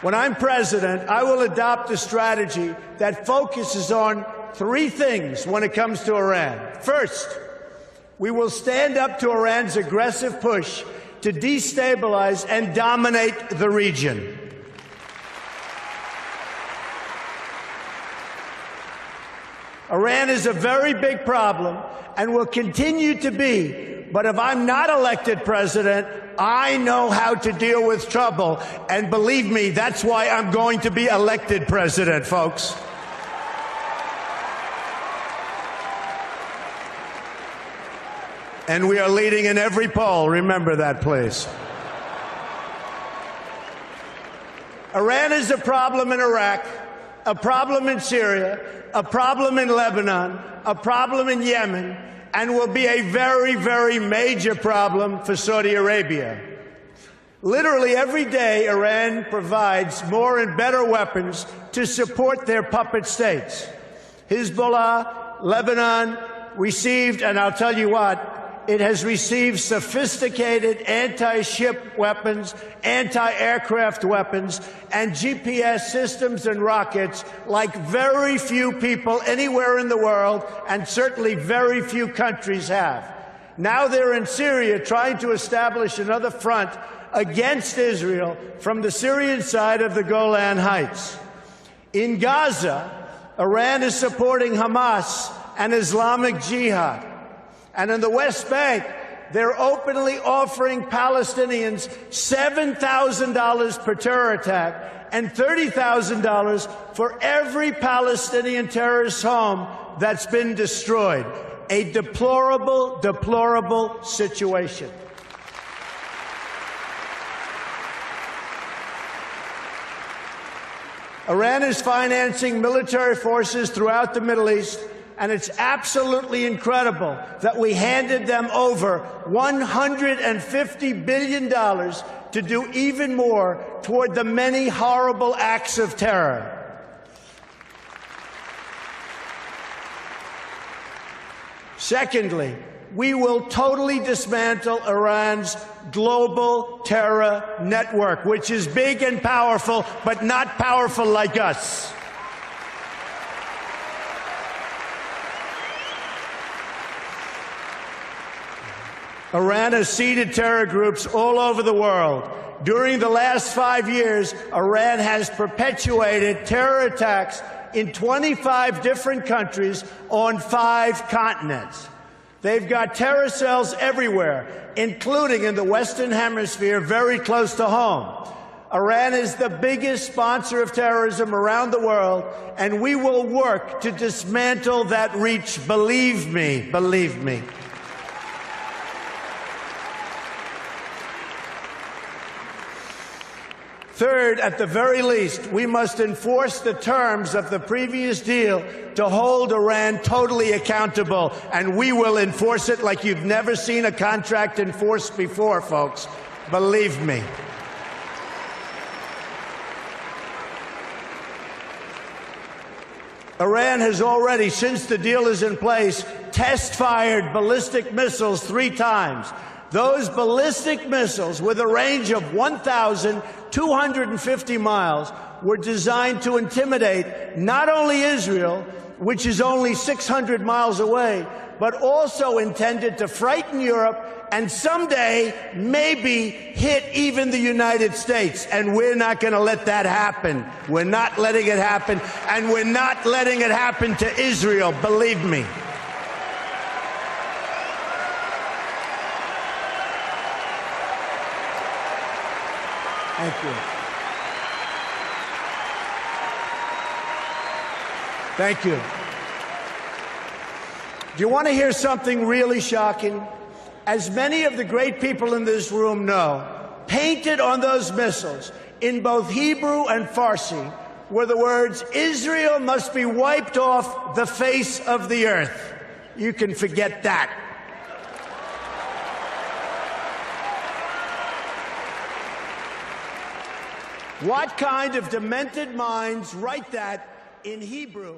When I'm president, I will adopt a strategy that focuses on three things when it comes to Iran. First, we will stand up to Iran's aggressive push to destabilize and dominate the region. Iran is a very big problem and will continue to be, but if I'm not elected president, I know how to deal with trouble, and believe me, that's why I'm going to be elected president, folks. And we are leading in every poll. Remember that, please. Iran is a problem in Iraq, a problem in Syria, a problem in Lebanon, a problem in Yemen, and will be a very, very major problem for Saudi Arabia. Literally every day, Iran provides more and better weapons to support their puppet states. Hezbollah, Lebanon received, and I'll tell you what, it has received sophisticated anti-ship weapons, anti-aircraft weapons, and GPS systems and rockets like very few people anywhere in the world, and certainly very few countries have. Now they're in Syria trying to establish another front against Israel from the Syrian side of the Golan Heights. In Gaza, Iran is supporting Hamas and Islamic Jihad. And in the West Bank, they're openly offering Palestinians $7,000 per terror attack and $30,000 for every Palestinian terrorist home that's been destroyed. A deplorable, deplorable situation. Iran is financing military forces throughout the Middle East, and it's absolutely incredible that we handed them over $150 billion to do even more toward the many horrible acts of terror. Secondly, we will totally dismantle Iran's global terror network, which is big and powerful, but not powerful like us. Iran has seeded terror groups all over the world. During the last 5 years, Iran has perpetuated terror attacks in 25 different countries on 5 continents. They've got terror cells everywhere, including in the Western Hemisphere, very close to home. Iran is the biggest sponsor of terrorism around the world, and we will work to dismantle that reach. Believe me, believe me. Third, at the very least, we must enforce the terms of the previous deal to hold Iran totally accountable, and we will enforce it like you've never seen a contract enforced before, folks. Believe me. Iran has already, since the deal is in place, test-fired ballistic missiles 3 times. Those ballistic missiles, with a range of 1,250 miles, were designed to intimidate not only Israel, which is only 600 miles away, but also intended to frighten Europe and someday maybe hit even the United States. And we're not going to let that happen. We're not letting it happen, and we're not letting it happen to Israel, believe me. Thank you. Thank you. Do you want to hear something really shocking? As many of the great people in this room know, painted on those missiles in both Hebrew and Farsi were the words, "Israel must be wiped off the face of the earth." You can forget that. What kind of demented minds write that in Hebrew